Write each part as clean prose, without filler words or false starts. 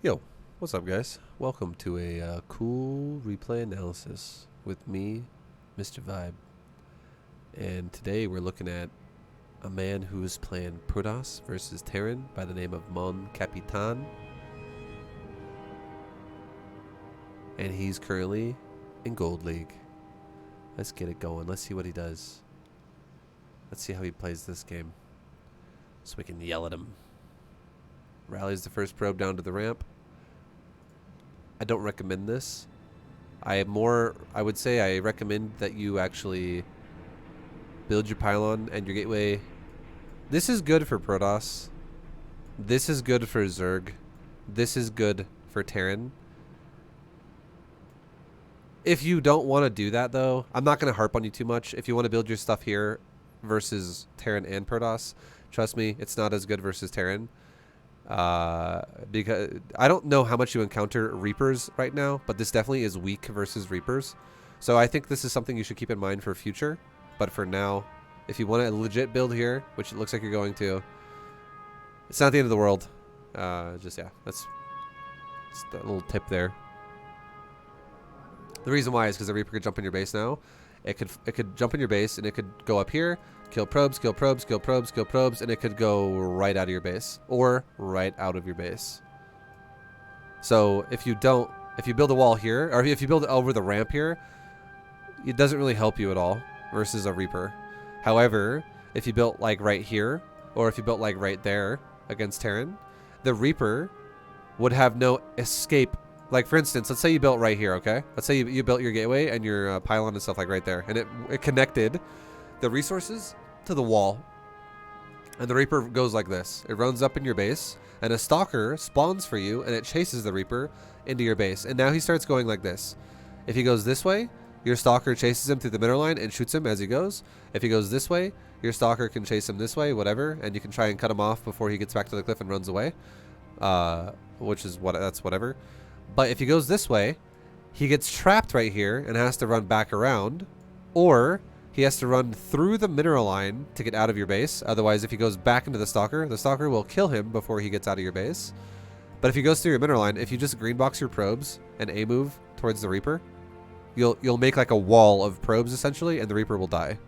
Yo, what's up, guys? Welcome to a cool replay analysis with me, Mr. ViBE. And today we're looking at a man who is playing Protoss versus Terran by the name of Mon Capitan. And he's currently in Gold League. Let's get it going. Let's see what he does. Let's see how he plays this game, so we can yell at him. Rallies the first probe down to the ramp. I don't recommend this. I would say I recommend that you actually build your pylon and your gateway. This is good for Protoss. This is good for Zerg. This is good for Terran. If you don't want to do that, though, I'm not going to harp on you too much. If you want to build your stuff here versus Terran and Protoss, trust me, it's not as good versus Terran. Because I don't know how much you encounter Reapers right now, but this definitely is weak versus Reapers. So I think this is something you should keep in mind for future. But for now, if you want a legit build here, which it looks like you're going to, it's not the end of the world. Yeah, that's just a little tip there. The reason why is because the Reaper could jump in your base now. It could jump in your base and it could go up here, kill probes, kill probes, kill probes, kill probes, and it could go right out of your base or right out of your base. So if you build a wall here, or if you build it over the ramp here, it doesn't really help you at all versus a Reaper. However, if you built like right here, or if you built like right there against Terran, the Reaper would have no escape. Like, for instance, let's say you built right here, okay? Let's say you built your gateway and your pylon and stuff like right there. And it connected the resources to the wall. And the Reaper goes like this. It runs up in your base. And a Stalker spawns for you. And it chases the Reaper into your base. And now he starts going like this. If he goes this way, your Stalker chases him through the middle line and shoots him as he goes. If he goes this way, your Stalker can chase him this way, whatever. And you can try and cut him off before he gets back to the cliff and runs away. That's whatever. But if he goes this way, he gets trapped right here and has to run back around, or he has to run through the mineral line to get out of your base. Otherwise, if he goes back into the Stalker will kill him before he gets out of your base. But if he goes through your mineral line, if you just green box your probes and A-move towards the Reaper, you'll make like a wall of probes essentially, and the Reaper will die.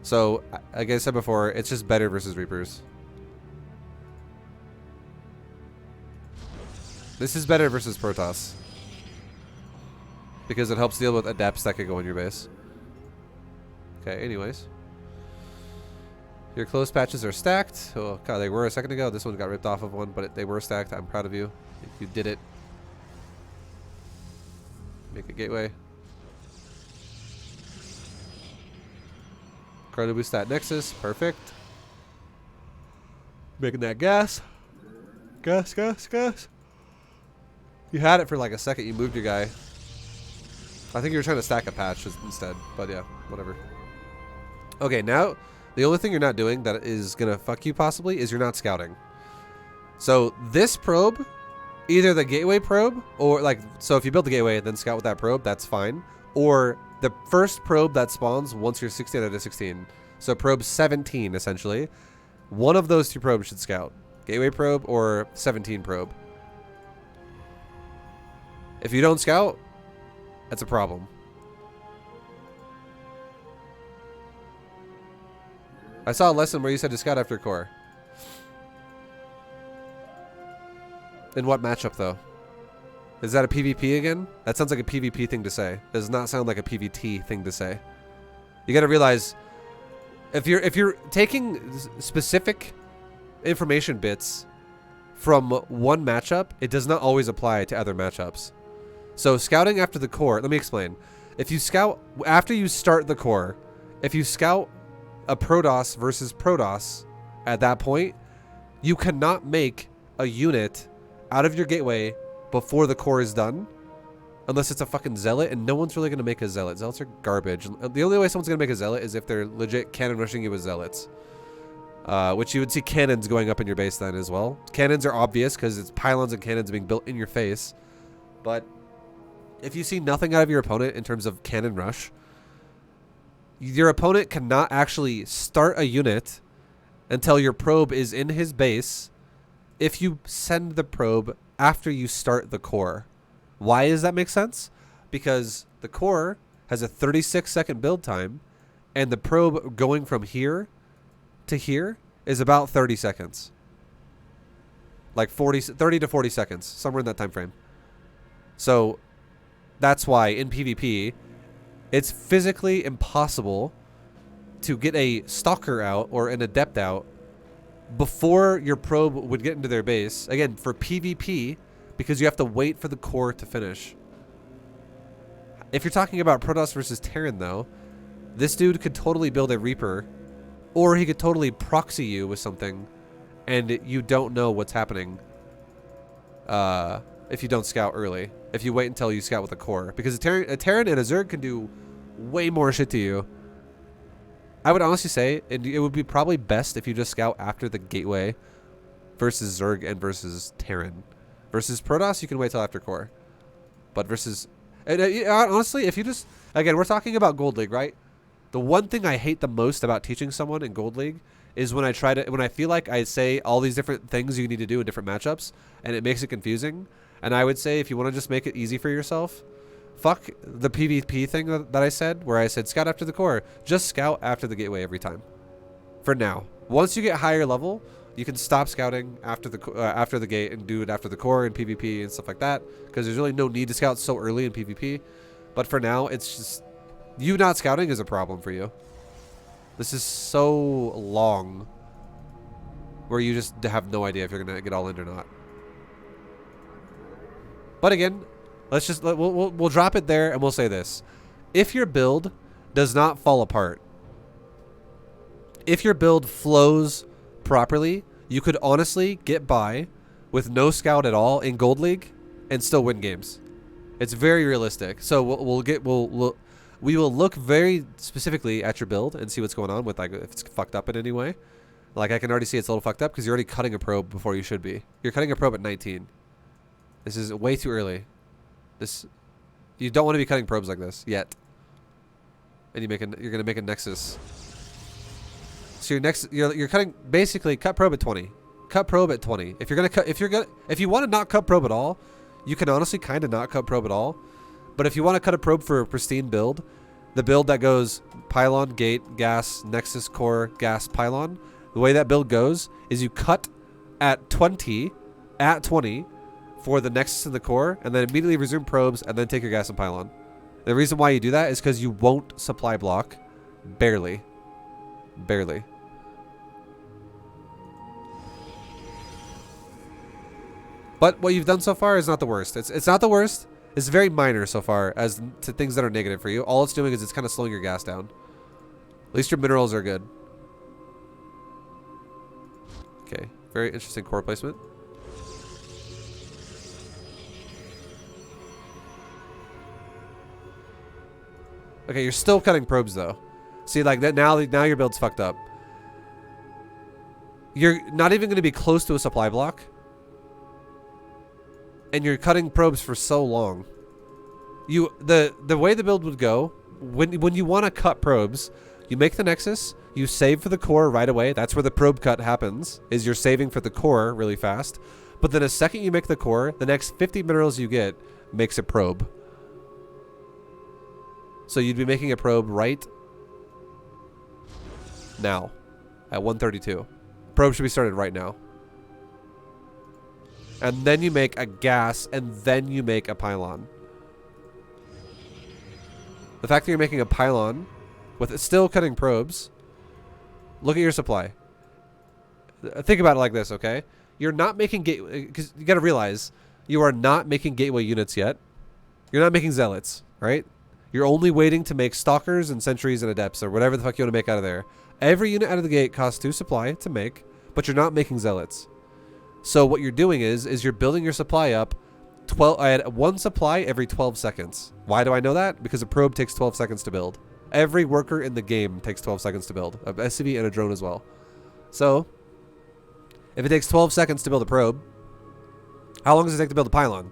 So, like I said before, it's just better versus Reapers. This is better versus Protoss, because it helps deal with adepts that could go in your base. Okay, anyways. Your close patches are stacked. Oh, God, they were a second ago. This one got ripped off of one, but they were stacked. I'm proud of you. You did it. Make a gateway. Carnibustat Nexus. Perfect. Making that gas. Gas, gas, gas. You had it for like a second. You moved your guy. I think you were trying to stack a patch instead. But yeah, whatever. Okay, now the only thing you're not doing that is going to fuck you possibly is you're not scouting. So this probe, either the gateway probe, or like, so if you build the gateway and then scout with that probe, that's fine. Or the first probe that spawns once you're 16 out of 16. So probe 17 essentially. One of those two probes should scout. Gateway probe or 17 probe. If you don't scout, that's a problem. I saw a lesson where you said to scout after core. In what matchup, though? Is that a PvP again? That sounds like a PvP thing to say. Does not sound like a PvT thing to say. You got to realize, if you're taking specific information bits from one matchup, it does not always apply to other matchups. So scouting after the core, let me explain. If you scout after you start the core, if you scout a Protoss versus Protoss at that point, you cannot make a unit out of your gateway before the core is done, unless it's a fucking zealot, and no one's really going to make a zealot. Zealots are garbage. The only way someone's going to make a zealot is if they're legit cannon rushing you with zealots. Which you would see cannons going up in your base then as well. Cannons are obvious because it's pylons and cannons being built in your face. But if you see nothing out of your opponent in terms of cannon rush, your opponent cannot actually start a unit until your probe is in his base if you send the probe after you start the core. Why does that make sense? Because the core has a 36-second build time, and the probe going from here to here is about 30 seconds. Like 30 to 40 seconds, somewhere in that time frame. So that's why in PvP, it's physically impossible to get a stalker out or an adept out before your probe would get into their base. Again, for PvP, because you have to wait for the core to finish. If you're talking about Protoss versus Terran, though, this dude could totally build a Reaper, or he could totally proxy you with something, and you don't know what's happening if you don't scout early. If you wait until you scout with a core. Because a Terran and a Zerg can do way more shit to you. I would honestly say it would be probably best if you just scout after the gateway versus Zerg and versus Terran. Versus Protoss, you can wait till after core. But versus... honestly, if you just... Again, we're talking about Gold League, right? The one thing I hate the most about teaching someone in Gold League is when I feel like I say all these different things you need to do in different matchups, and it makes it confusing. And I would say if you want to just make it easy for yourself, fuck the PvP thing that I said, where I said scout after the core. Just scout after the gateway every time. For now. Once you get higher level, you can stop scouting after the gate and do it after the core in PvP and stuff like that, because there's really no need to scout so early in PvP. But for now, it's just... You not scouting is a problem for you. This is so long where you just have no idea if you're going to get all in or not. But again, we'll drop it there and we'll say this. If your build does not fall apart, if your build flows properly, you could honestly get by with no scout at all in Gold League and still win games. It's very realistic. So we will look very specifically at your build and see what's going on with, like, if it's fucked up in any way. Like, I can already see it's a little fucked up because you're already cutting a probe before you should be. You're cutting a probe at 19. This is way too early. You don't want to be cutting probes like this yet. And you're gonna make a nexus. So you're cutting, basically cut probe at 20. Cut probe at 20. If you want to not cut probe at all, you can honestly kind of not cut probe at all. But if you want to cut a probe for a pristine build, the build that goes pylon, gate, gas, nexus, core, gas, pylon, the way that build goes is you cut at 20 for the nexus and the core, and then immediately resume probes and then take your gas and pylon. The reason why you do that is because you won't supply block. Barely. But what you've done so far is not the worst. It's not the worst. It's very minor so far as to things that are negative for you. All it's doing is it's kind of slowing your gas down. At least your minerals are good. Okay, very interesting core placement. Okay, you're still cutting probes though. See, like that now your build's fucked up. You're not even going to be close to a supply block. And you're cutting probes for so long. The way the build would go, when you want to cut probes, you make the nexus, you save for the core right away. That's where the probe cut happens, is you're saving for the core really fast. But then the second you make the core, the next 50 minerals you get makes a probe. So you'd be making a probe right now at 132. Probe should be started right now. And then you make a gas, and then you make a pylon. The fact that you're making a pylon with it still cutting probes, look at your supply. Think about it like this, okay? You're not making gateway, because you got to realize you are not making gateway units yet. You're not making zealots, right? You're only waiting to make stalkers and sentries and adepts or whatever the fuck you want to make out of there. Every unit out of the gate costs 2 supply to make, but you're not making zealots. So what you're doing is you're building your supply up 1 supply every 12 seconds. Why do I know that? Because a probe takes 12 seconds to build. Every worker in the game takes 12 seconds to build. A SCV and a drone as well. So if it takes 12 seconds to build a probe, how long does it take to build a pylon?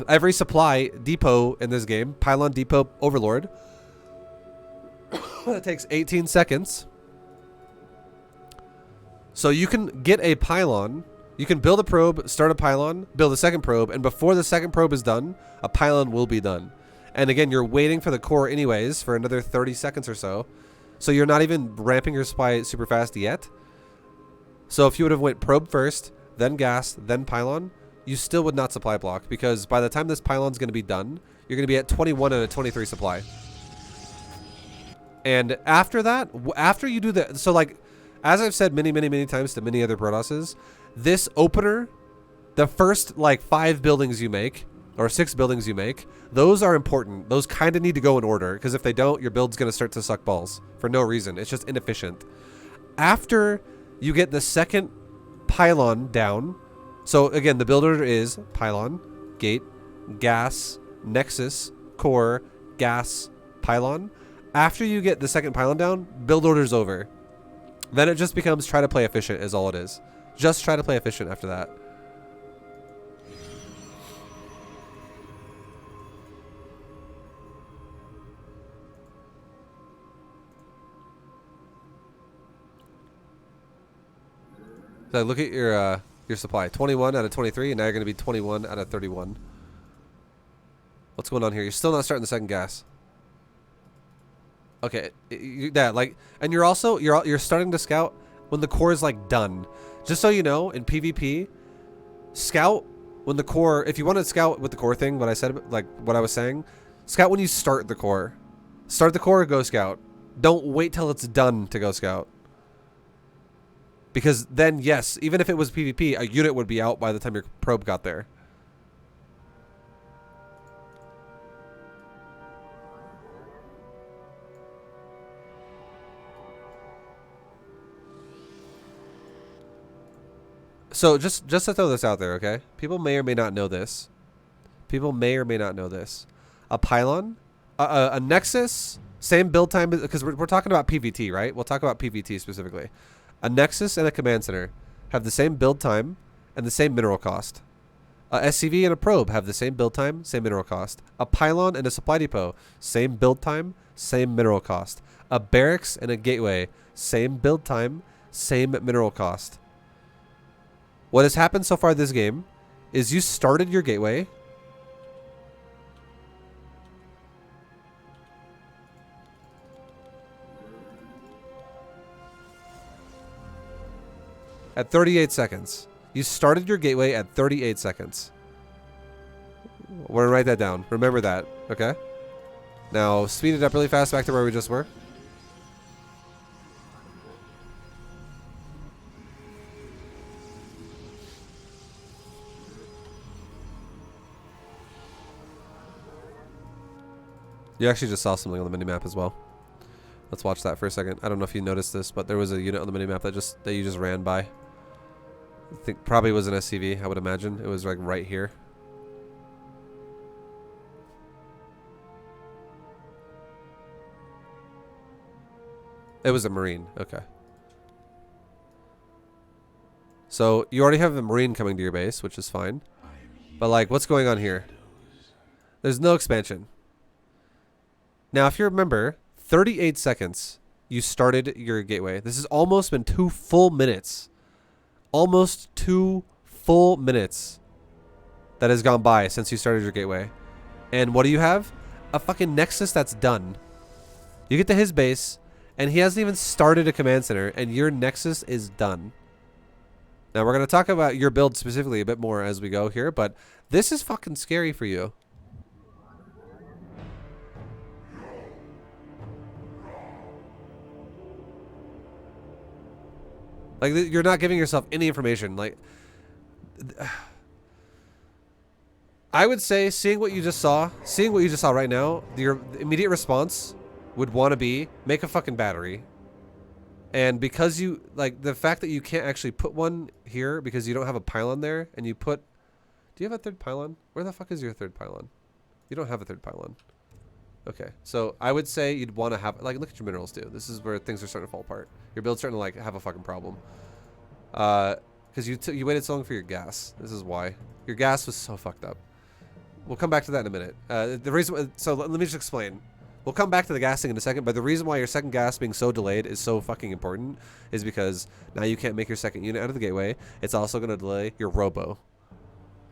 Every supply depot in this game, pylon depot overlord, that takes 18 seconds. So you can get a pylon You can build a probe, start a pylon, build a second probe, and before the second probe is done, a pylon will be done. And again, you're waiting for the core anyways for another 30 seconds or so. So you're not even ramping your supply super fast yet. So if you would have went probe first, then gas, then pylon, you still would not supply block, because by the time this pylon's going to be done, you're going to be at 21 and a 23 supply. And after that, after you do that, so like, as I've said many, many, many times to many other Protosses, this opener, the first like 5 buildings you make, or 6 buildings you make, those are important. Those kind of need to go in order, because if they don't, your build's going to start to suck balls for no reason. It's just inefficient. After you get the second pylon down, so again, the build order is pylon, gate, gas, nexus, core, gas, pylon. After you get the second pylon down, build order's over. Then it just becomes try to play efficient is all it is. Just try to play efficient after that. So look at your supply. 21 out of 23, and now you're going to be 21 out of 31. What's going on here? You're still not starting the second gas. Okay, and you're also you're starting to scout when the core is like done. Just so you know, in PvP, scout when the core. If you want to scout with the core thing, what I said, like what I was saying, scout when you start the core. Start the core, go scout. Don't wait till it's done to go scout. Because then, yes, even if it was PvP, a unit would be out by the time your probe got there. So just to throw this out there, okay? People may or may not know this. People may or may not know this. A pylon, a nexus, same build time, because we're talking about PvT, right? We'll talk about PvT specifically. A nexus and a command center have the same build time and the same mineral cost. A SCV and a probe have the same build time, same mineral cost. A pylon and a supply depot, same build time, same mineral cost. A barracks and a gateway, same build time, same mineral cost. What has happened so far this game is you started your gateway. At 38 seconds. You started your gateway at 38 seconds. We're going to write that down. Remember that, okay? Now, speed it up really fast back to where we just were. You actually just saw something on the minimap as well. Let's watch that for a second. I don't know if you noticed this, but there was a unit on the minimap that you just ran by. I think probably was an SCV, I would imagine. It was like right here. It was a Marine. Okay. So you already have a Marine coming to your base, which is fine. But like, what's going on here? There's no expansion. Now, if you remember, 38 seconds, you started your gateway. This has almost been 2 full minutes. Almost 2 full minutes that has gone by since you started your gateway. And what do you have? A fucking Nexus that's done. You get to his base, and he hasn't even started a command center, and your Nexus is done. Now, we're going to talk about your build specifically a bit more as we go here, but this is fucking scary for you. Like, you're not giving yourself any information. Like, I would say, seeing what you just saw right now, your immediate response would want to be, make a fucking battery. And because you, like, the fact that you can't actually put one here because you don't have a pylon there, and you put, do you have a third pylon? Where the fuck is your third pylon? You don't have a third pylon. Okay, so I would say you'd want to have, like, look at your minerals too. This is where things are starting to fall apart. Your build's starting to, like, have a fucking problem. Because you waited so long for your gas. This is why. Your gas was so fucked up. We'll come back to that in a minute. The reason, so let me just explain. We'll come back to the gassing in a second, but the reason why your second gas being so delayed is so fucking important is because now you can't make your second unit out of the gateway. It's also going to delay your robo.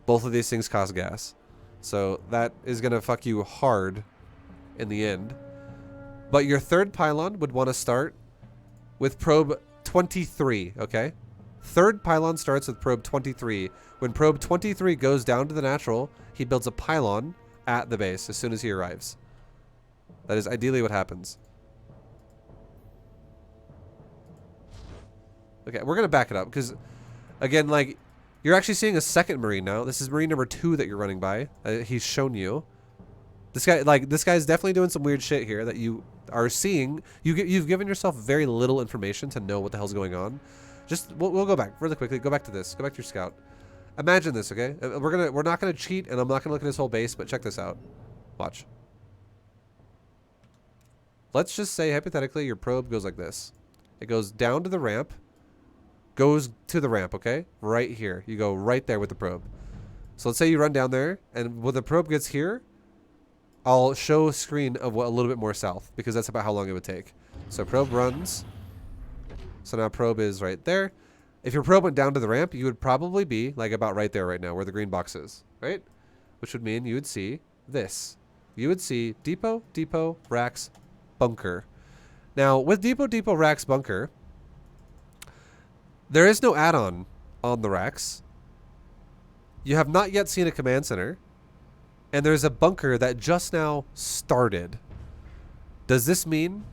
Both of these things cost gas. So that is going to fuck you hard in the end. But your third pylon would want to start with probe 23, okay? Third pylon starts with probe 23. When probe 23 goes down to the natural, he builds a pylon at the base as soon as he arrives. That is ideally what happens. Okay, we're going to back it up because, again, like, you're actually seeing a second Marine now. This is Marine number 2 that you're running by. He's shown you. This guy, like, this guy's definitely doing some weird shit here that you are seeing. You've given yourself very little information to know what the hell's going on. Just, we'll go back really quickly. Go back to this. Go back to your scout. Imagine this, okay? We're not gonna cheat, and I'm not gonna look at his whole base, but check this out. Watch. Let's just say, hypothetically, your probe goes like this. It goes down to the ramp, goes to the ramp, okay? Right here. You go right there with the probe. So let's say you run down there, and when the probe gets here, I'll show a screen of what a little bit more south, because that's about how long it would take. So probe runs. So now probe is right there. If your probe went down to the ramp, you would probably be like about right there right now, where the green box is, right? Which would mean you would see this. You would see depot, depot, racks, bunker. Now, with depot, depot, racks, bunker, there is no add-on on the racks. You have not yet seen a command center. And there's a bunker that just now started. Does this mean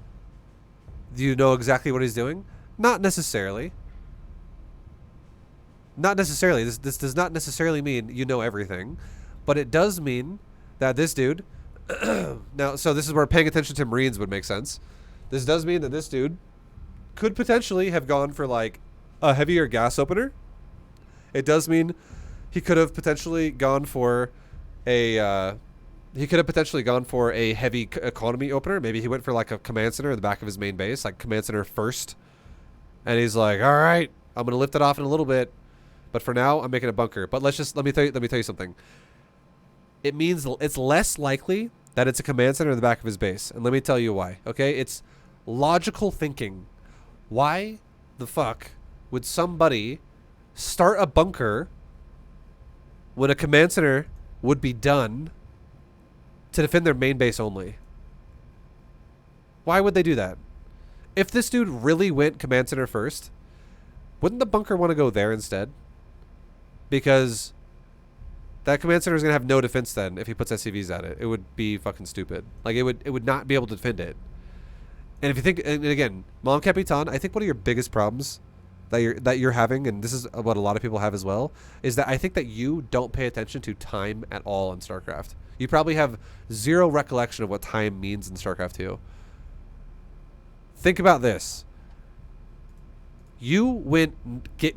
you know exactly what he's doing? Not necessarily. Not necessarily. This does not necessarily mean you know everything. But it does mean that this dude... now, so this is where paying attention to Marines would make sense. This does mean that this dude could potentially have gone for like a heavier gas opener. It does mean he could have potentially gone for a heavy economy opener. Maybe he went for like a command center in the back of his main base, like command center first. And he's like, all right, I'm going to lift it off in a little bit. But for now, I'm making a bunker. But let me tell you something. It means it's less likely that it's a command center in the back of his base. And let me tell you why. Okay? It's logical thinking. Why the fuck would somebody start a bunker when a command center would be done to defend their main base only? Why would they do that? If this dude really went command center first, wouldn't the bunker want to go there instead? Because that command center is going to have no defense then if he puts SCVs at it. It would be fucking stupid. Like, it would not be able to defend it. And if you think, and again, Mon Capitan, I think one of your biggest problems that you're having, and this is what a lot of people have as well, is that I think that you don't pay attention to time at all in StarCraft. You probably have zero recollection of what time means in StarCraft 2. Think about this. You went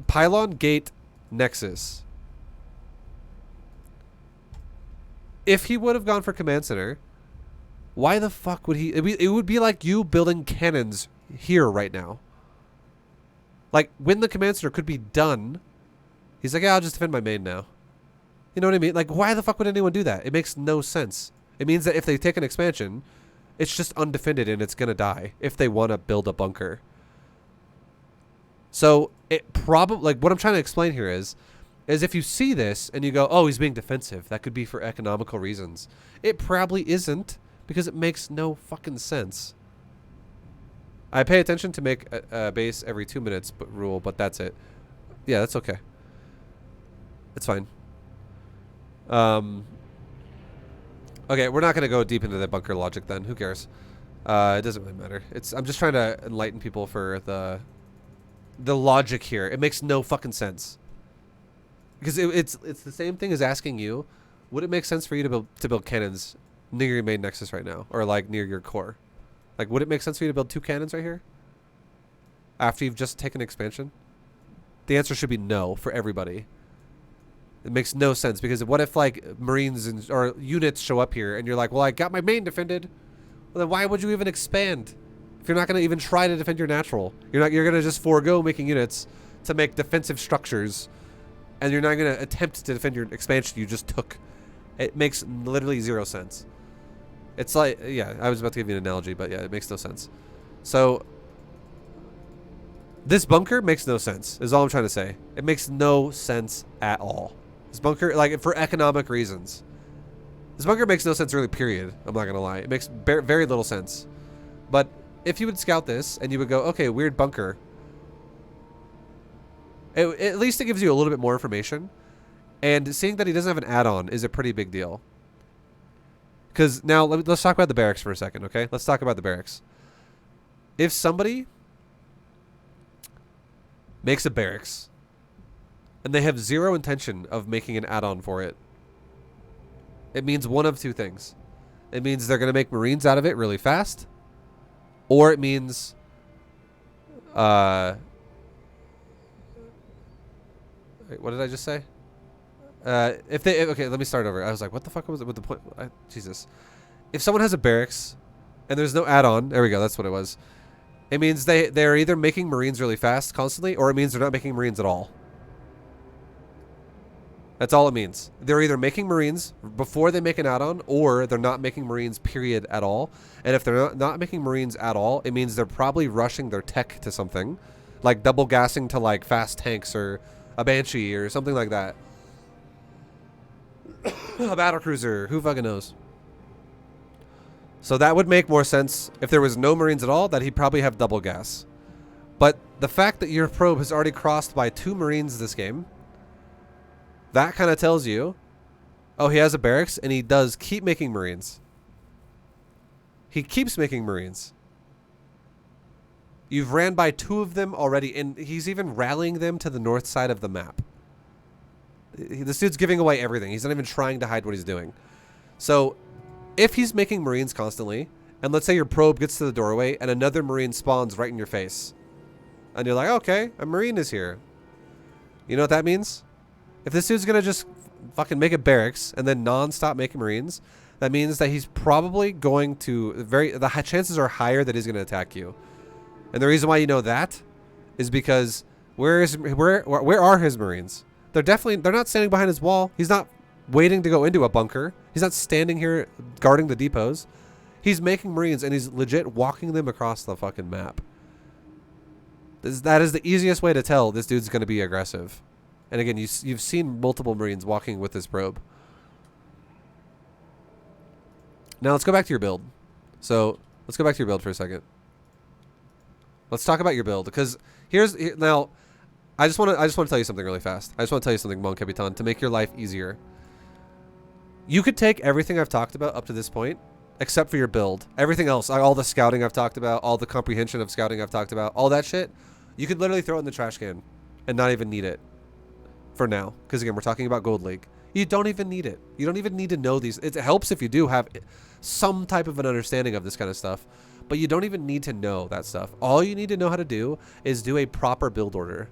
pylon, gate, nexus. If he would have gone for command center, why the fuck would he? It would be like you building cannons here right now. Like, when the command center could be done, he's like, yeah, I'll just defend my main now. You know what I mean? Like, why the fuck would anyone do that? It makes no sense. It means that if they take an expansion, it's just undefended and it's going to die if they want to build a bunker. So, it probably, like, what I'm trying to explain here is if you see this and you go, oh, he's being defensive, that could be for economical reasons. It probably isn't, because it makes no fucking sense. I pay attention to make a base every 2 minutes rule, but that's it. Yeah, that's okay. It's fine. Okay, we're not going to go deep into the bunker logic then. Who cares? It doesn't really matter. I'm just trying to enlighten people for the logic here. It makes no fucking sense. Because it's the same thing as asking you, would it make sense for you to build cannons near your main nexus right now, or like near your core? Like, would it make sense for you to build 2 cannons right here after you've just taken expansion? The answer should be no for everybody. It makes no sense, because what if like Marines or units show up here and you're like, well, I got my main defended. Well, then why would you even expand if you're not going to even try to defend your natural? You're going to just forego making units to make defensive structures, and you're not going to attempt to defend your expansion you just took. It makes literally zero sense. It's like, yeah, I was about to give you an analogy, but yeah, it makes no sense. So this bunker makes no sense, is all I'm trying to say. It makes no sense at all. This bunker, like, for economic reasons. This bunker makes no sense really, period. I'm not going to lie. It makes very little sense. But if you would scout this and you would go, okay, weird bunker. At least it gives you a little bit more information. And seeing that he doesn't have an add-on is a pretty big deal. Because now, let's talk about the barracks for a second, okay? Let's talk about the barracks. If somebody makes a barracks and they have zero intention of making an add-on for it, it means one of two things. It means they're going to make Marines out of it really fast, or it means wait, what did I just say? Okay, let me start over. I was like, what the fuck was it with the point? Jesus. If someone has a barracks and there's no add-on, there we go, that's what it was. It means they're either making Marines really fast constantly, or it means they're not making Marines at all. That's all it means. They're either making Marines before they make an add-on, or they're not making Marines, period, at all. And if they're not making Marines at all, it means they're probably rushing their tech to something. Like double gassing to like fast tanks or a Banshee or something like that. A battle cruiser, who fucking knows? So that would make more sense if there was no Marines at all, that he'd probably have double gas. But the fact that your probe has already crossed by 2 Marines this game, that kind of tells you, oh, he has a barracks and he does keep making Marines. He keeps making Marines. You've ran by 2 of them already, and he's even rallying them to the north side of the map. This dude's giving away everything. He's not even trying to hide what he's doing. So if he's making Marines constantly, and let's say your probe gets to the doorway and another Marine spawns right in your face, and you're like, okay, a Marine is here. You know what that means? If this dude's going to just fucking make a barracks and then non-stop making Marines, that means that he's probably going to, the chances are higher that he's going to attack you. And the reason why you know that is because where are his Marines? They're not standing behind his wall. He's not waiting to go into a bunker. He's not standing here guarding the depots. He's making Marines, and he's legit walking them across the fucking map. That is the easiest way to tell this dude's going to be aggressive. And again, you've seen multiple Marines walking with this probe. Now let's go back to your build. So let's go back to your build for a second. Let's talk about your build, because now I just want to tell you something really fast. I just want to tell you something, Mon Capitan, to make your life easier. You could take everything I've talked about up to this point, except for your build. Everything else, all the scouting I've talked about, all the comprehension of scouting I've talked about, all that shit, you could literally throw it in the trash can and not even need it for now. Because again, we're talking about Gold League. You don't even need it. You don't even need to know these. It helps if you do have some type of an understanding of this kind of stuff, but you don't even need to know that stuff. All you need to know how to do is do a proper build order.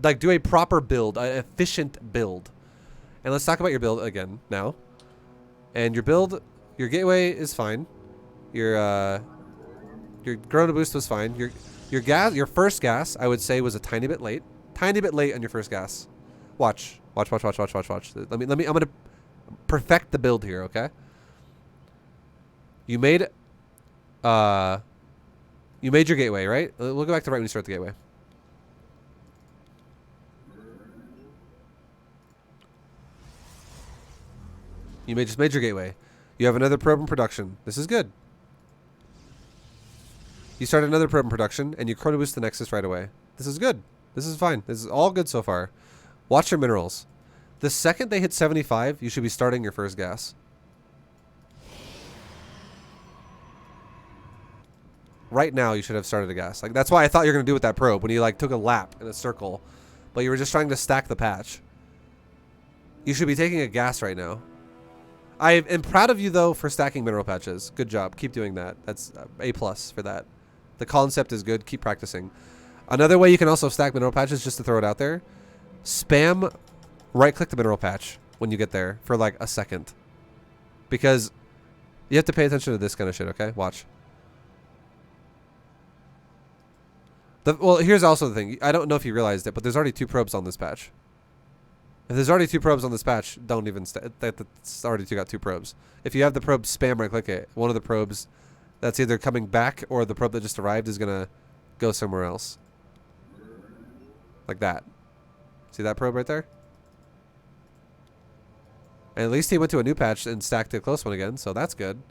Like, do a proper build, an efficient build. And let's talk about your build again now. And your build, your gateway is fine. Your Corona boost was fine. Your first gas, I would say, was a tiny bit late. Tiny bit late on your first gas. Watch. Let me. I'm gonna perfect the build here, okay? You made your gateway, right? We'll go back to right when you start the gateway. You just made your gateway. You have another probe in production. This is good. You start another probe in production, and you chrono boost the Nexus right away. This is good. This is fine. This is all good so far. Watch your minerals. The second they hit 75, you should be starting your first gas. Right now, you should have started a gas. Like, that's why I thought you were going to do with that probe when you like took a lap in a circle, but you were just trying to stack the patch. You should be taking a gas right now. I am proud of you, though, for stacking mineral patches. Good job. Keep doing that. That's A+ for that. The concept is good. Keep practicing. Another way you can also stack mineral patches, just to throw it out there, spam right-click the mineral patch when you get there for like a second. Because you have to pay attention to this kind of shit, okay? Watch. Well, here's also the thing. I don't know if you realized it, but there's already 2 probes on this patch. If there's already 2 probes on this patch, don't even... That's already got 2 probes. If you have the probe spam right-click it, one of the probes that's either coming back or the probe that just arrived is going to go somewhere else. Like that. See that probe right there? And at least he went to a new patch and stacked a close one again, so that's good.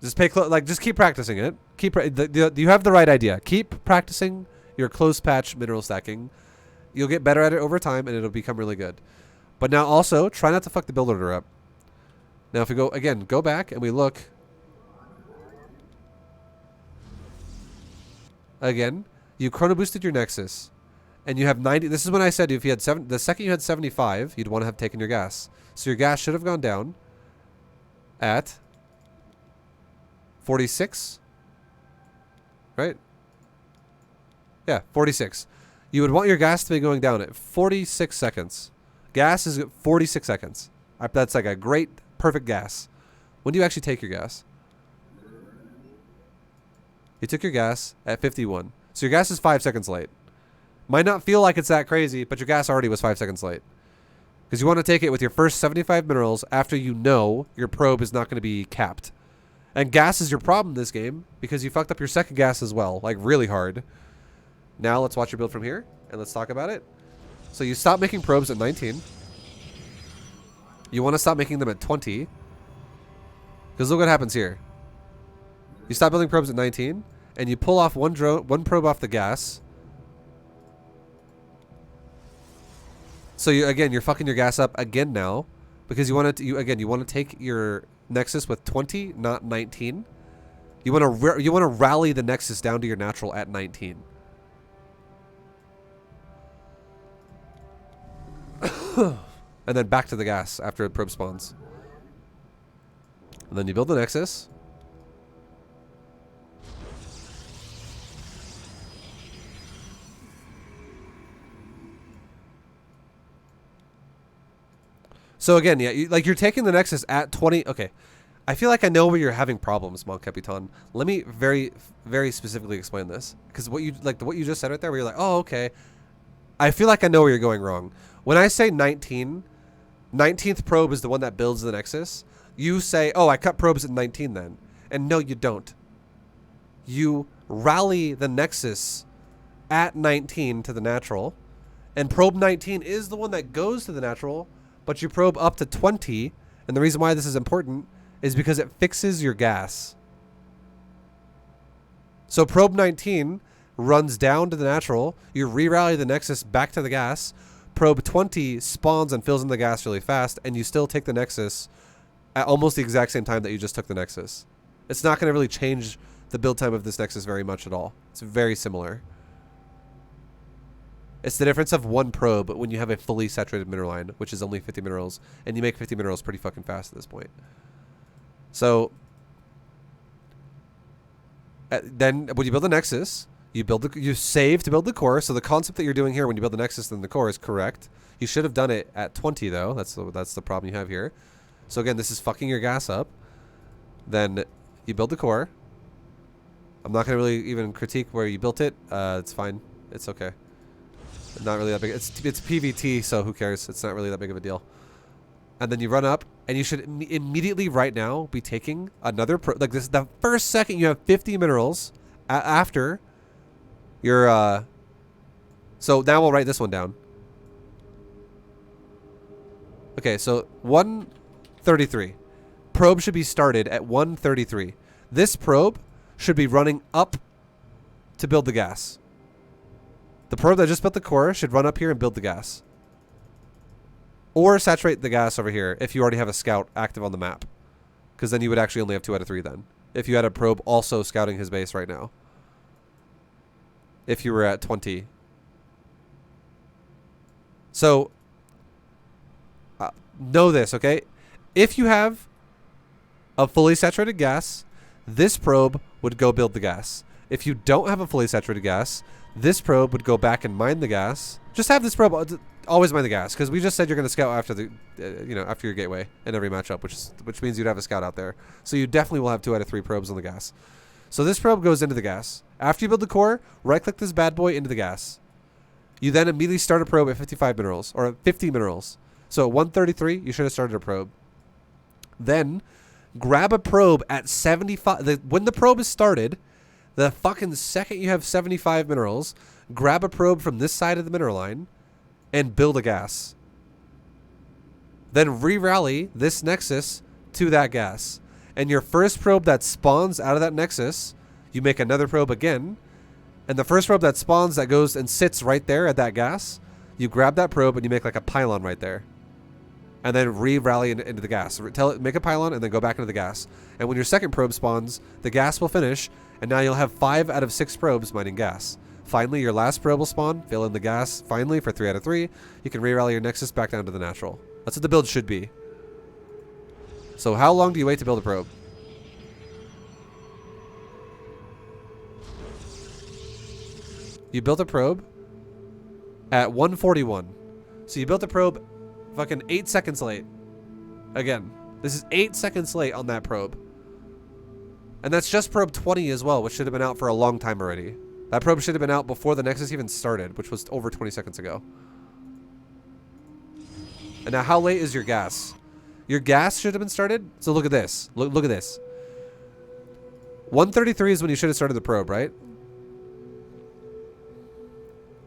Just just keep practicing it. You have the right idea. Keep practicing your close patch mineral stacking. You'll get better at it over time, and it'll become really good. But now also, try not to fuck the build order up. Now if we go back and we look. Again, you chrono boosted your Nexus. And you have 90. This is when I said if you had the second you had 75, you'd want to have taken your gas. So your gas should have gone down at 46. Right? Yeah, 46. You would want your gas to be going down at 46 seconds. Gas is at 46 seconds. That's like a great, perfect gas. When do you actually take your gas? You took your gas at 51. So your gas is 5 seconds late. Might not feel like it's that crazy, but your gas already was 5 seconds late. Because you want to take it with your first 75 minerals after you know your probe is not going to be capped. And gas is your problem in this game because you fucked up your second gas as well, like really hard. Now let's watch your build from here and let's talk about it. So you stop making probes at 19. You want to stop making them at 20. Because look what happens here. You stop building probes at 19 and you pull off one probe off the gas. So you're fucking your gas up again now, because you want to take your Nexus with 20, not 19. You want to rally the Nexus down to your natural at 19. And then back to the gas after probe spawns. And then you build the Nexus. So again, yeah, you're taking the Nexus at 20. Okay, I feel like I know where you're having problems, Mon Capitan. Let me very, very specifically explain this, because what you just said right there, where you're like, oh, okay, I feel like I know where you're going wrong. When I say 19, 19th probe is the one that builds the Nexus. You say, oh, I cut probes at 19 then, and no, you don't. You rally the Nexus at 19 to the natural, and probe 19 is the one that goes to the natural. But you probe up to 20, and the reason why this is important is because it fixes your gas. So probe 19 runs down to the natural, you re-rally the Nexus back to the gas, probe 20 spawns and fills in the gas really fast, and you still take the Nexus at almost the exact same time that you just took the Nexus. It's not going to really change the build time of this Nexus very much at all. It's very similar. It's the difference of one probe when you have a fully saturated mineral line, which is only 50 minerals, and you make 50 minerals pretty fucking fast at this point. So then when you build the Nexus, you save to build the core. So the concept that you're doing here when you build the Nexus and the core is correct. You should have done it at 20 though. That's the problem you have here. So again, this is fucking your gas up. Then you build the core. I'm not gonna really even critique where you built it. It's fine. It's okay. Not really that big. It's PvT, so who cares? It's not really that big of a deal. And then you run up, and you should immediately right now be taking another like this. The first second you have 50 minerals after your. So now we'll write this one down. Okay, so 133. Probe should be started at 133. This probe should be running up to build the gas. The probe that just built the core should run up here and build the gas. Or saturate the gas over here if you already have a scout active on the map. Because then you would actually only have 2 out of 3 then. If you had a probe also scouting his base right now. If you were at 20. So, know this, okay? If you have a fully saturated gas, this probe would go build the gas. If you don't have a fully saturated gas, this probe would go back and mine the gas. Just have this probe always mine the gas, because we just said you're going to scout after the, after your gateway in every matchup, which means you'd have a scout out there. So you definitely will have 2 out of 3 probes on the gas. So this probe goes into the gas. After you build the core, right-click this bad boy into the gas. You then immediately start a probe at 55 minerals, or at 50 minerals. So at 133, you should have started a probe. Then grab a probe at 75. When the probe is started, the fucking second you have 75 minerals, grab a probe from this side of the mineral line and build a gas. Then re-rally this nexus to that gas. And your first probe that spawns out of that nexus, you make another probe again. And the first probe that spawns that goes and sits right there at that gas, you grab that probe and you make like a pylon right there. And then re-rally into the gas. Make a pylon and then go back into the gas. And when your second probe spawns, the gas will finish. And now you'll have 5 out of 6 probes mining gas. Finally, your last probe will spawn. Fill in the gas. Finally, for 3 out of 3, you can re-rally your nexus back down to the natural. That's what the build should be. So how long do you wait to build a probe? You built a probe at 141. So you built a probe fucking 8 seconds late. Again, this is 8 seconds late on that probe. And that's just probe 20 as well, which should have been out for a long time already. That probe should have been out before the nexus even started, which was over 20 seconds ago. And now how late is your gas? Your gas should have been started. So look at this. Look at this. 133 is when you should have started the probe, right?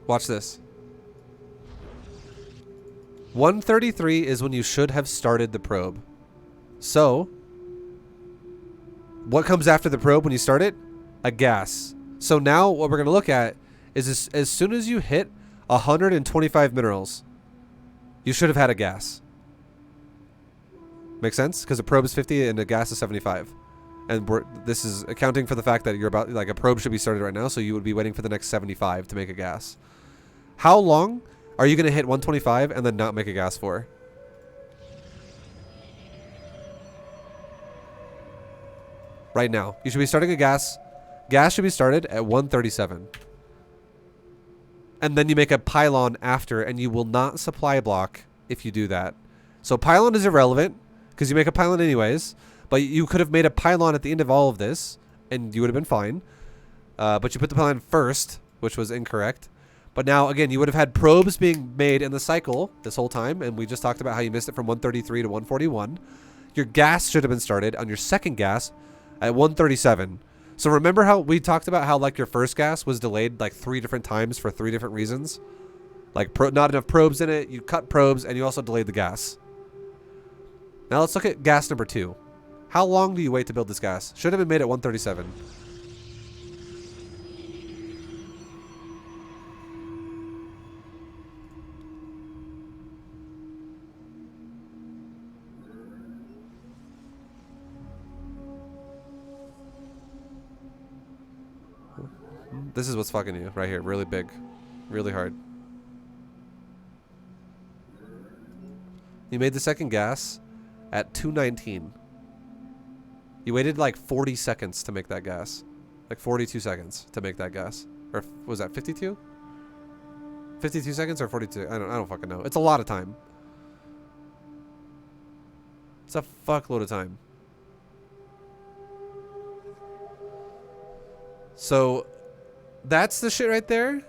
Watch this. 133 is when you should have started the probe. So, what comes after the probe when you start it? A gas. So now what we're going to look at is as soon as you hit 125 minerals, you should have had a gas. Make sense? Because a probe is 50 and a gas is 75. And this is accounting for the fact that you're about, like, a probe should be started right now, so you would be waiting for the next 75 to make a gas. How long are you going to hit 125 and then not make a gas for? Right now. You should be starting a gas. Gas should be started at 137. And then you make a pylon after, and you will not supply block if you do that. So pylon is irrelevant, because you make a pylon anyways. But you could have made a pylon at the end of all of this, and you would have been fine. But you put the pylon first, which was incorrect. But now, again, you would have had probes being made in the cycle this whole time, and we just talked about how you missed it from 133 to 141. Your gas should have been started on your second gas at 137. So remember how we talked about how, like, your first gas was delayed like 3 different times for 3 different reasons? Like, not enough probes in it, you cut probes, and you also delayed the gas. Now let's look at gas number 2. How long do you wait to build this gas? Should have been made at 137. This is what's fucking you right here. Really big. Really hard. You made the second gas at 219. You waited like 40 seconds to make that gas. Like 42 seconds to make that gas. Or was that 52? 52 seconds or 42? I don't fucking know. It's a lot of time. It's a fuckload of time. So that's the shit right there.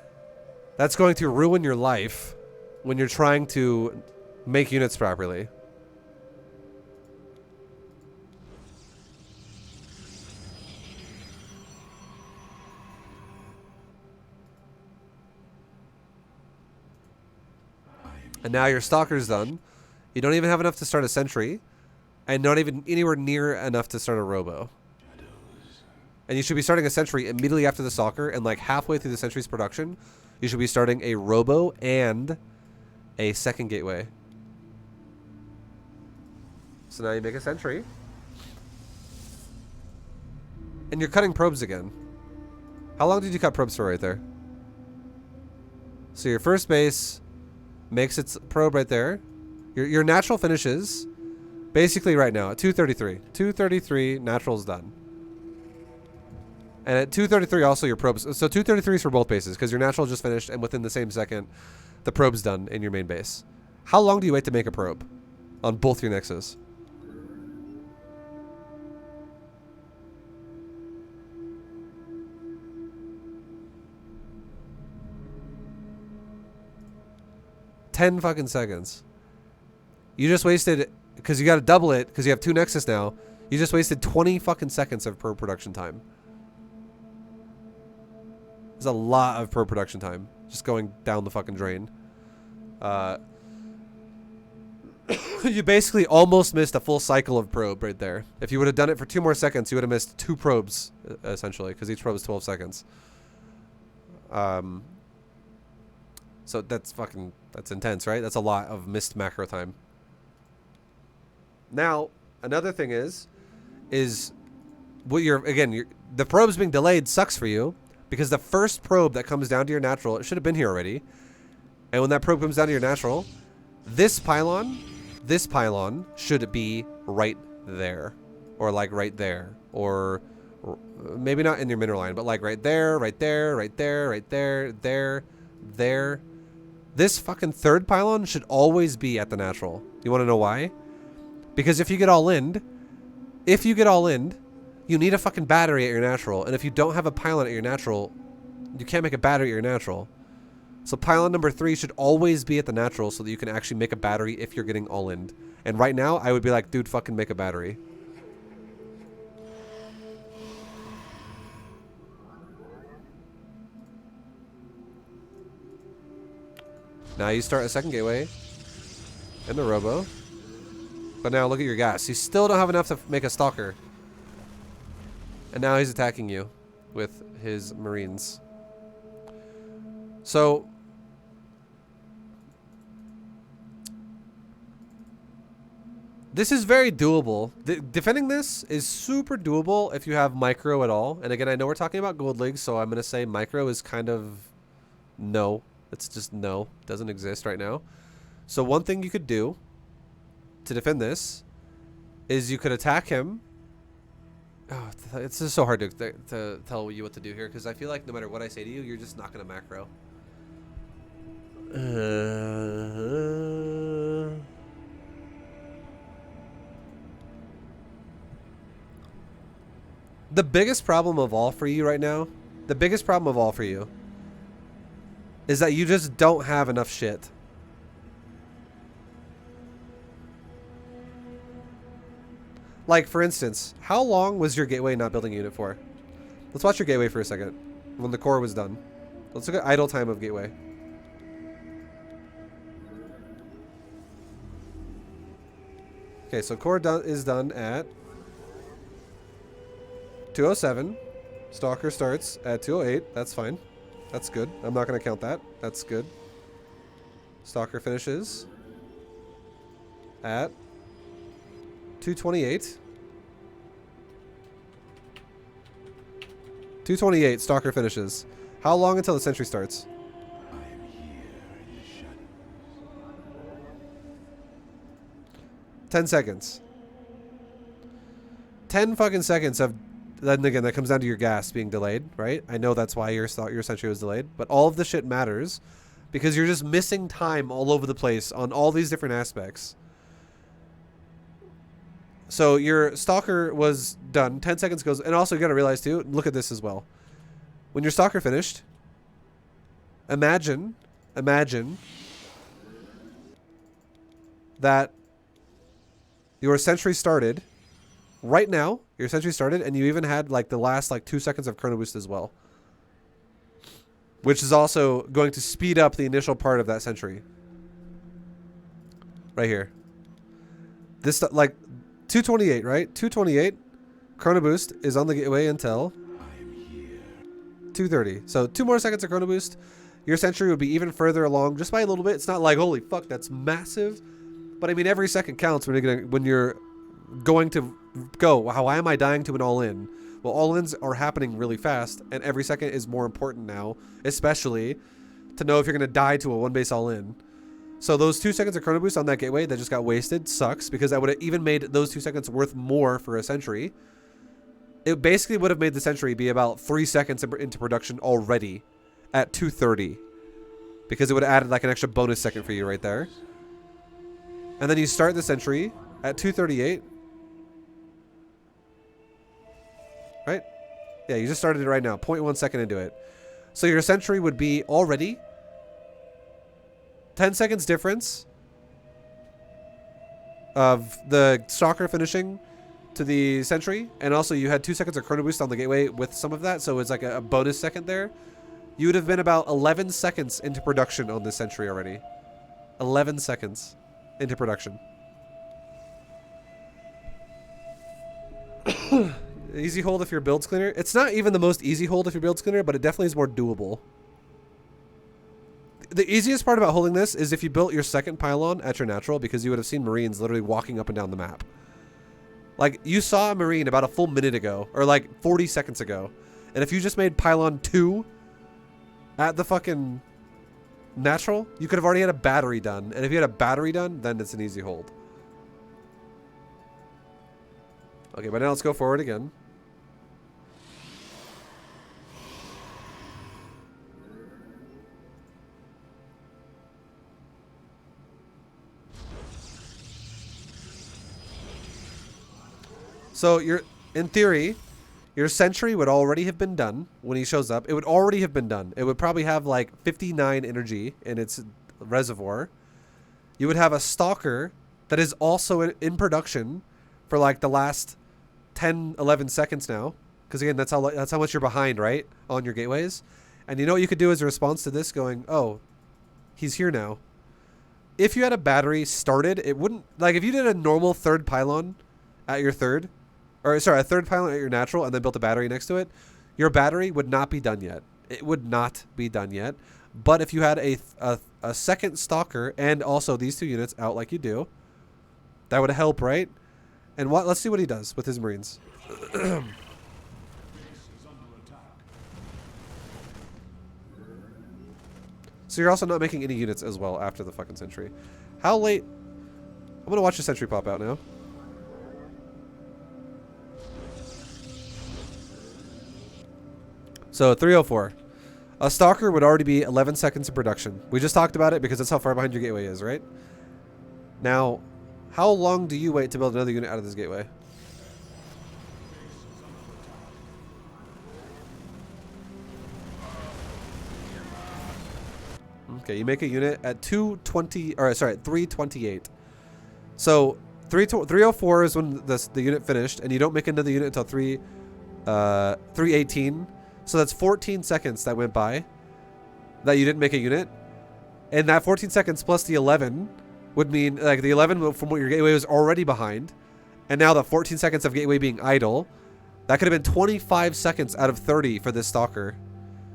That's going to ruin your life when you're trying to make units properly. And now your stalker's done. You don't even have enough to start a sentry. And not even anywhere near enough to start a robo. And you should be starting a sentry immediately after the stalker. And like halfway through the sentry's production, you should be starting a robo and a second gateway. So now you make a sentry. And you're cutting probes again. How long did you cut probes for right there? So your first base makes its probe right there. Your natural finishes basically right now at 233. 233, natural's done. And at 233 also your probes. So 233 is for both bases because your natural just finished and within the same second the probe's done in your main base. How long do you wait to make a probe on both your nexus? 10 fucking seconds. You just wasted, because you got to double it, because you have 2 Nexus now. You just wasted 20 fucking seconds of per production time. There's a lot of per production time just going down the fucking drain. You basically almost missed a full cycle of probe right there. If you would have done it for 2 more seconds, you would have missed 2 probes, essentially, because each probe is 12 seconds. So that's intense, right? That's a lot of missed macro time. Now, another thing is what the probes being delayed sucks for you, because the first probe that comes down to your natural, it should have been here already. And when that probe comes down to your natural, this pylon should be right there, or like right there, or maybe not in your mineral line, but like right there, right there, right there, right there, there. This fucking third pylon should always be at the natural. You want to know why? Because if you get all in, you need a fucking battery at your natural. And if you don't have a pylon at your natural, you can't make a battery at your natural. So pylon number 3 should always be at the natural so that you can actually make a battery if you're getting all in. And right now, I would be like, dude, fucking make a battery. Now you start a second gateway and the robo. But now look at your gas. You still don't have enough to make a stalker. And now he's attacking you with his marines. So this is very doable. Defending this is super doable if you have micro at all. And again, I know we're talking about gold leagues, so I'm going to say micro is kind of no. It's just no. Doesn't exist right now. So one thing you could do to defend this is you could attack him. Oh, it's just so hard to tell you what to do here, because I feel like no matter what I say to you, you're just not going to macro. The biggest problem of all for you right now, is that you just don't have enough shit. Like, for instance, how long was your gateway not building a unit for? Let's watch your gateway for a second. When the core was done. Let's look at idle time of gateway. Okay, so core is done at 2:07. Stalker starts at 2:08. That's fine. That's good. I'm not going to count that. That's good. Stalker finishes at 2:28. 2:28. Stalker finishes. How long until the sentry starts? 10 seconds. 10 fucking seconds of... Then again, that comes down to your gas being delayed, right? I know that's why your sentry was delayed. But all of the shit matters because you're just missing time all over the place on all these different aspects. So your stalker was done. 10 seconds goes. And also you got to realize too, look at this as well. When your stalker finished, imagine that your sentry started right now. Your sentry started and you even had like the last like 2 seconds of chrono boost as well, which is also going to speed up the initial part of that sentry right here. This like 2:28, right? 2:28 chrono boost is on the gateway until 2:30. So 2 more seconds of chrono boost. Your sentry would be even further along just by a little bit. It's not like, holy fuck, that's massive. But I mean, every second counts when you're going to go. Wow, why am I dying to an all-in? Well, all-ins are happening really fast, and every second is more important now, especially to know if you're going to die to a one-base all-in. So those 2 seconds of chrono boost on that gateway that just got wasted sucks, because I would have even made those 2 seconds worth more for a sentry. It basically would have made the sentry be about 3 seconds into production already at 2:30, because it would have added like an extra bonus second for you right there. And then you start the sentry at 2:38. Right? Yeah, you just started it right now. 0.1 second into it. So your sentry would be already 10 seconds difference of the Stalker finishing to the Sentry, and also you had 2 seconds of Chrono Boost on the Gateway with some of that, so it's like a bonus second there. You would have been about 11 seconds into production on this Sentry already. 11 seconds into production. Easy hold if your build's cleaner. It's not even the most easy hold if your build's cleaner, but it definitely is more doable. The easiest part about holding this is if you built your second pylon at your natural, because you would have seen Marines literally walking up and down the map. Like, you saw a Marine about a full minute ago, or like 40 seconds ago. And if you just made pylon 2 at the fucking natural, you could have already had a battery done. And if you had a battery done, then it's an easy hold. Okay, but now let's go forward again. So in theory, your Sentry would already have been done when he shows up. It would already have been done. It would probably have like 59 energy in its reservoir. You would have a Stalker that is also in production for like the last 10, 11 seconds now. Because again, that's how much you're behind, right? On your gateways. And you know what you could do as a response to this going, oh, he's here now. If you had a battery started, it wouldn't, like if you did a normal third pylon at your third, or sorry, a third pylon at your natural and then built a battery next to it, your battery would not be done yet. It would not be done yet. But if you had a second Stalker and also these 2 units out like you do, that would help, right? And let's see what he does with his Marines. So you're also not making any units as well after the fucking Sentry. How late? I'm going to watch the Sentry pop out now. So 304. A Stalker would already be 11 seconds of production. We just talked about it because that's how far behind your gateway is, right? Now, how long do you wait to build another unit out of this gateway? Okay, you make a unit at 328. So 304 is when the unit finished, and you don't make another unit until 318. So that's 14 seconds that went by that you didn't make a unit. And that 14 seconds plus the 11 would mean, like the 11 from what your gateway was already behind. And now the 14 seconds of gateway being idle, that could have been 25 seconds out of 30 for this Stalker.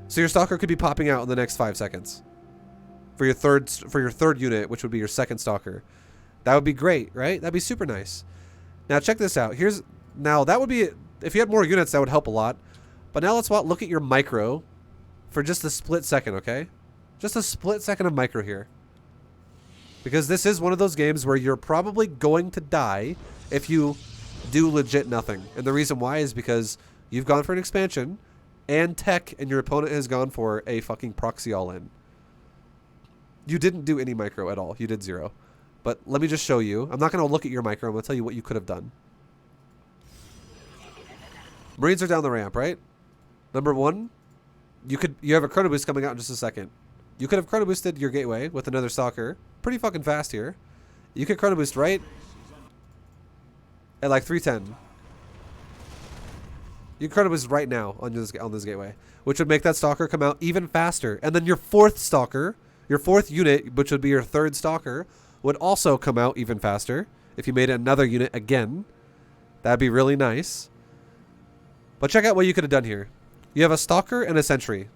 So your Stalker could be popping out in the next 5 seconds. For your third unit, which would be your second Stalker. That would be great, right? That'd be super nice. Now check this out. Now that would be, if you had more units, that would help a lot. But now let's look at your micro for just a split second, okay? Just a split second of micro here. Because this is one of those games where you're probably going to die if you do legit nothing. And the reason why is because you've gone for an expansion and tech, and your opponent has gone for a fucking proxy all-in. You didn't do any micro at all. You did 0. But let me just show you. I'm not going to look at your micro. I'm going to tell you what you could have done. Marines are down the ramp, right? Number 1, you have a Chrono Boost coming out in just a second. You could have Chrono Boosted your gateway with another Stalker. Pretty fucking fast here. You could Chrono Boost right at like 310. You can Chrono Boost right now on this gateway, which would make that Stalker come out even faster. And then your 4th Stalker, your 4th unit, which would be your 3rd Stalker, would also come out even faster if you made another unit again. That'd be really nice. But check out what you could have done here. You have a Stalker and a Sentry.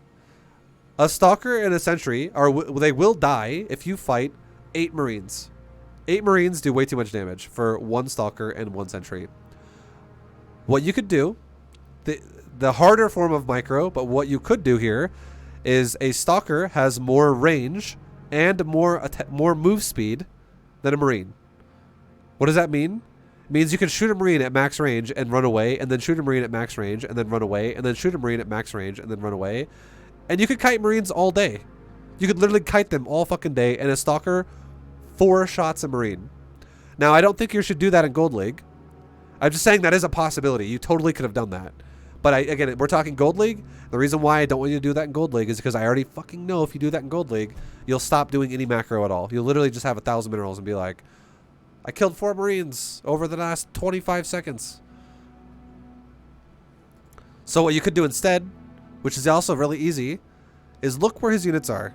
A Stalker and a Sentry, they will die if you fight 8 Marines. 8 Marines do way too much damage for 1 Stalker and 1 Sentry. What you could do, the harder form of micro, but what you could do here is a Stalker has more range and more move speed than a Marine. What does that mean? It means you can shoot a Marine at max range and run away, and then shoot a Marine at max range and then run away, and then shoot a Marine at max range and then run away. And you could kite Marines all day. You could literally kite them all fucking day, and a Stalker 4 shots a Marine. Now, I don't think you should do that in Gold League. I'm just saying that is a possibility. You totally could have done that. But again, we're talking Gold League. The reason why I don't want you to do that in Gold League is because I already fucking know if you do that in Gold League, you'll stop doing any macro at all. You'll literally just have 1,000 minerals and be like, I killed 4 Marines over the last 25 seconds. So what you could do instead, which is also really easy, is look where his units are.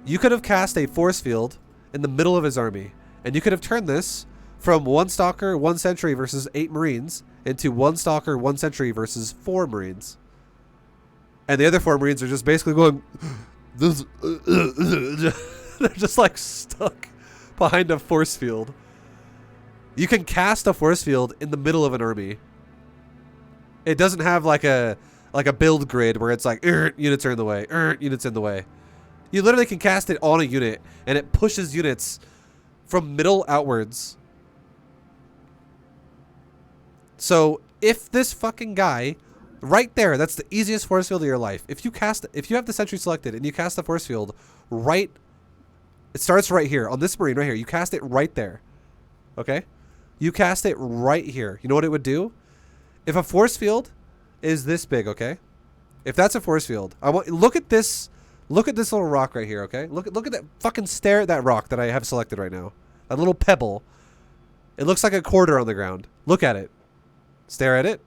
You could have cast a force field in the middle of his army, and you could have turned this from 1 Stalker, 1 Sentry versus 8 Marines into 1 Stalker, 1 Sentry versus 4 Marines. And the other 4 Marines are just basically going, they're just like stuck behind a force field. You can cast a force field in the middle of an army. It doesn't have like a build grid where it's like, units are in the way, units in the way. You literally can cast it on a unit, and it pushes units from middle outwards. So if this fucking guy right there, that's the easiest force field of your life. If you have the sentry selected and you cast the force field right, it starts right here on this Marine right here. You cast it right there. Okay? You cast it right here. You know what it would do? If a force field is this big, okay? If that's a force field, look at this little rock right here, okay? Look at that, fucking stare at that rock that I have selected right now. That little pebble. It looks like a quarter on the ground. Look at it. Stare at it.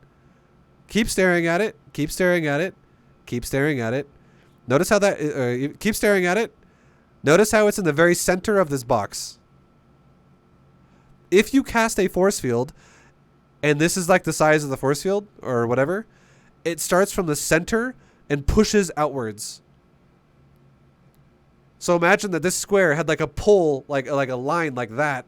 Keep staring at it. Keep staring at it. Keep staring at it. Notice how that keep staring at it. Notice how it's in the very center of this box. If you cast a force field, and this is like the size of the force field or whatever, it starts from the center and pushes outwards. So imagine that this square had like a pull, like a line like that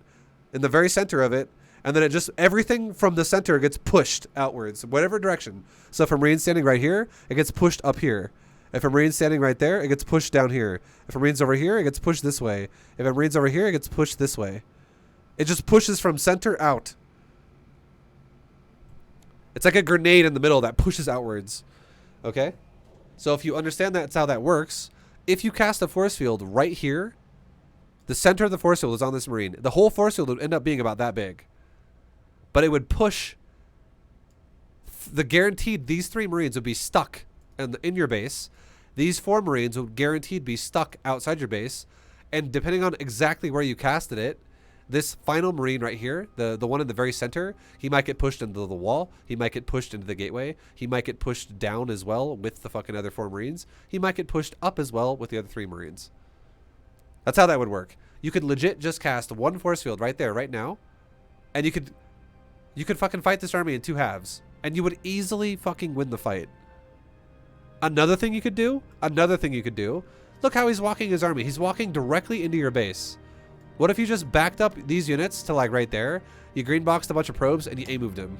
in the very center of it, and then it just, everything from the center gets pushed outwards, whatever direction. So if a Marine's standing right here, it gets pushed up here. If a Marine's standing right there, it gets pushed down here. If a Marine's over here, it gets pushed this way. If a Marine's over here, it gets pushed this way. It just pushes from center out. It's like a grenade in the middle that pushes outwards. Okay? So if you understand that's how that works, if you cast a force field right here, the center of the force field is on this Marine. The whole force field would end up being about that big. But it would push, the guaranteed, these 3 Marines would be stuck in your base. These 4 Marines would guaranteed be stuck outside your base. And depending on exactly where you casted it, this final Marine right here, the one in the very center, he might get pushed into the wall. He might get pushed into the gateway. He might get pushed down as well with the fucking other 4 Marines. He might get pushed up as well with the other 3 Marines. That's how that would work. You could legit just cast 1 force field right there, right now. And you could fucking fight this army in 2 halves. And you would easily fucking win the fight. Another thing you could do. Look how he's walking his army. He's walking directly into your base. What if you just backed up these units to like right there, you green boxed a bunch of probes, and you A-moved him?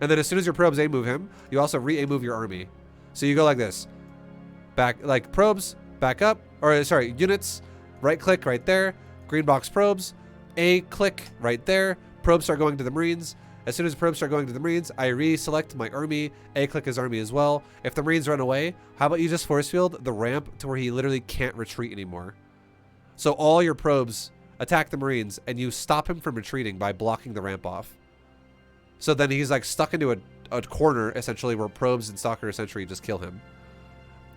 And then as soon as your probes A-move him, you also re-A-move your army. So you go like this. Back, like probes, back up, or sorry, units, right click right there, green box probes, A-click right there, probes start going to the Marines. As soon as probes start going to the Marines, I reselect my army, A-click his army as well. If the Marines run away, how about you just force field the ramp to where he literally can't retreat anymore? So all your probes attack the Marines, and you stop him from retreating by blocking the ramp off. So then he's like stuck into a corner, essentially, where probes and Stalker Sentry just kill him.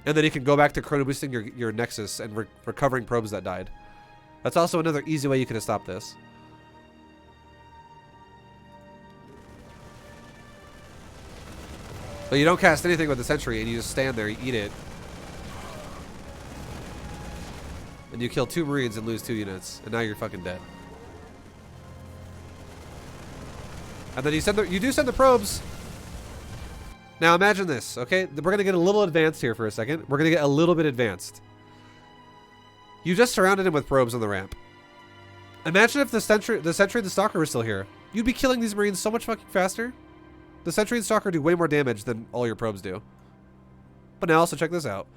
And then he can go back to chrono boosting your Nexus and recovering probes that died. That's also another easy way you can stop this. But you don't cast anything with the Sentry, and you just stand there, you eat it. And you kill 2 Marines and lose 2 units. And now you're fucking dead. And then you do send the probes. Now imagine this, okay? We're going to get a little advanced here for a second. We're going to get a little bit advanced. You just surrounded him with probes on the ramp. Imagine if the Sentry and the Stalker were still here. You'd be killing these Marines so much fucking faster. The Sentry and Stalker do way more damage than all your probes do. But now also check this out.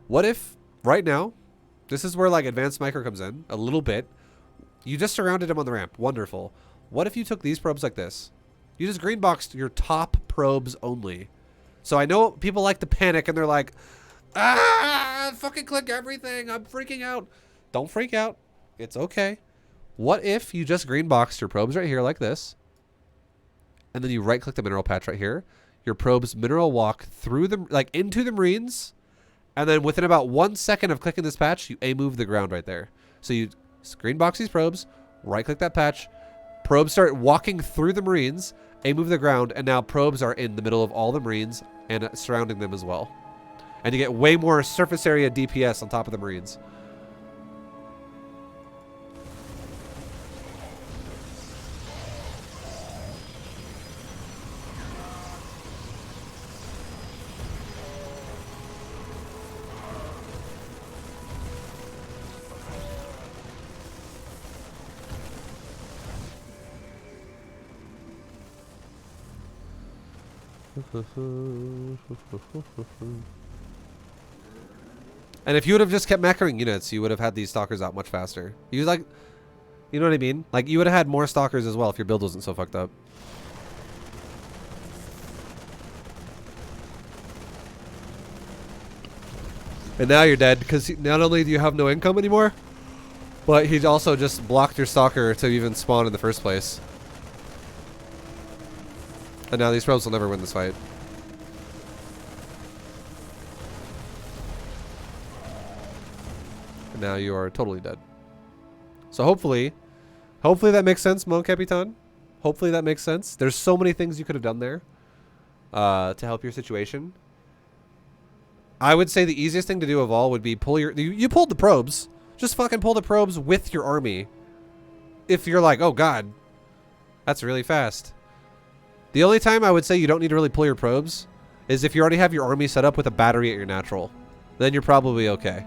What if, right now, this is where like advanced micro comes in a little bit. You just surrounded him on the ramp. Wonderful. What if you took these probes like this? You just green boxed your top probes only. So I know people like to panic and they're like, fucking click everything. I'm freaking out. Don't freak out. It's okay. What if you just green boxed your probes right here like this? and then you right click the mineral patch right here. Your probes mineral walk through the, like into the Marines, and then within about 1 second of clicking this patch, you A-move the ground right there. So you screen box these probes, right click that patch, probes start walking through the Marines, A-move the ground, and now probes are in the middle of all the Marines and surrounding them as well. And you get way more surface area DPS on top of the Marines. And if you would have just kept macroing units, you would have had these stalkers out much faster. You like, you know what I mean? Like, you would have had more stalkers as well if your build wasn't so fucked up. And now you're dead because not only do you have no income anymore, but he also just blocked your stalker to even spawn in the first place. And now these probes will never win this fight. And now you are totally dead. So hopefully that makes sense, Mon Capitan. Hopefully that makes sense. There's so many things you could have done there to help your situation. I would say the easiest thing to do of all would be pull your... You pulled the probes. Just fucking pull the probes with your army. If you're like, oh god, that's really fast. The only time I would say you don't need to really pull your probes is if you already have your army set up with a battery at your natural. Then you're probably okay.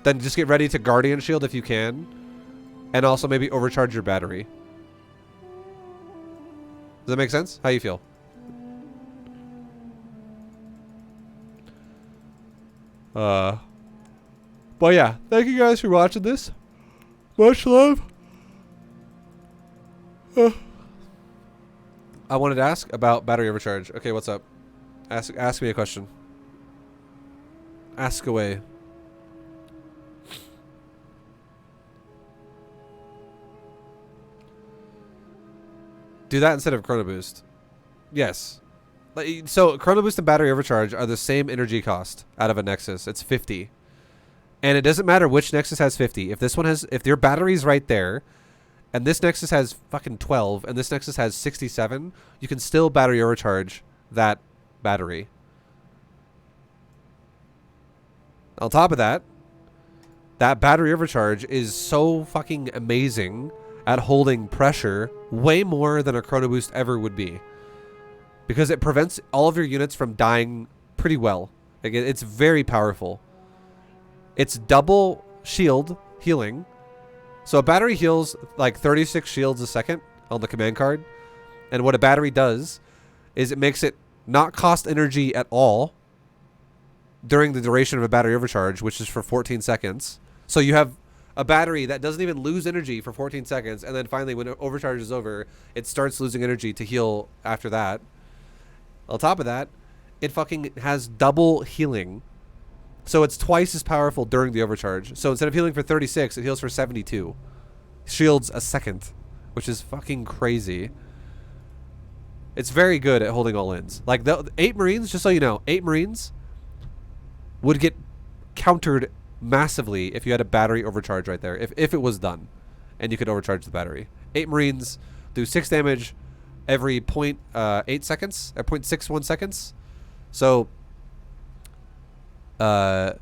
Then just get ready to Guardian Shield if you can. And also maybe overcharge your battery. Does that make sense? How you feel? But yeah, thank you guys for watching this. Much love. I wanted to ask about battery overcharge. Okay, what's up? Ask me a question. Ask away. Do that instead of Chrono Boost. Yes. So Chrono Boost and battery overcharge are the same energy cost out of a Nexus. It's 50. And it doesn't matter which Nexus has 50. If this one has, if your battery's right there, and this Nexus has fucking 12, and this Nexus has 67, you can still battery overcharge that battery. On top of that, that battery overcharge is so fucking amazing at holding pressure way more than a Chrono Boost ever would be. Because it prevents all of your units from dying pretty well. Like, it's very powerful. It's double shield healing. So a battery heals like 36 shields a second on the command card. And what a battery does is it makes it not cost energy at all during the duration of a battery overcharge, which is for 14 seconds. So you have a battery that doesn't even lose energy for 14 seconds. And then finally, when overcharge is over, it starts losing energy to heal after that. On top of that, it fucking has double healing. So it's twice as powerful during the overcharge. So instead of healing for 36, it heals for 72 shields a second, which is fucking crazy. It's very good at holding all-ins. Like, the 8 Marines, just so you know, 8 Marines would get countered massively if you had a battery overcharge right there. If it was done and you could overcharge the battery. 8 Marines do 6 damage every 0.8 seconds, at 0.61 seconds. So 8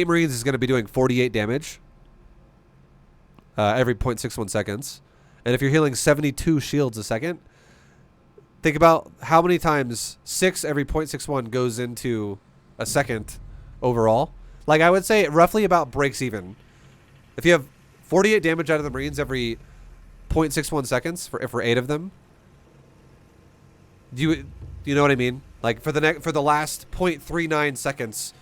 Marines is going to be doing 48 damage every 0.61 seconds. And if you're healing 72 shields a second, think about how many times 6 every 0.61 goes into a second overall. Like, I would say it roughly about breaks even. If you have 48 damage out of the Marines every 0.61 seconds for 8 of them, do you know what I mean? Like, for the last 0.39 seconds,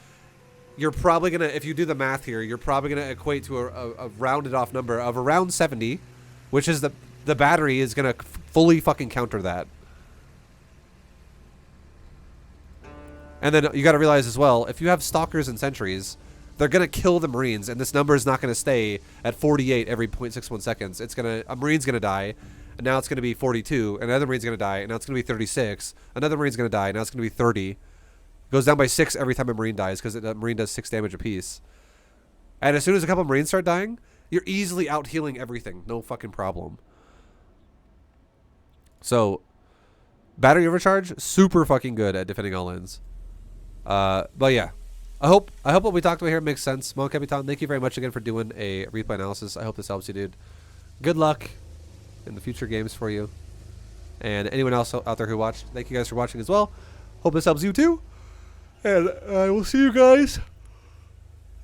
you're probably gonna, if you do the math here, you're probably gonna equate to a rounded off number of around 70, which is the battery is gonna fully fucking counter that. And then you got to realize as well, if you have stalkers and sentries, they're gonna kill the Marines, and this number is not gonna stay at 48 every 0.61 seconds. A Marine's gonna die, and now it's going to be 42, and another Marine's going to die, and now it's going to be 36. Another Marine's going to die, and now it's going to be 30. It goes down by 6 every time a Marine dies because a Marine does 6 damage apiece. And as soon as a couple Marines start dying, you're easily out healing everything. No fucking problem. So, battery overcharge, super fucking good at defending all-ins. But yeah, I hope what we talked about here makes sense. Mon Capitan, thank you very much again for doing a replay analysis. I hope this helps you, dude. Good luck in the future games for you. And anyone else out there who watched, thank you guys for watching as well. Hope this helps you too. And I will see you guys.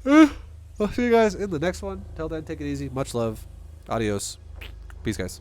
I'll see you guys in the next one. Till then, take it easy. Much love. Adios. Peace, guys.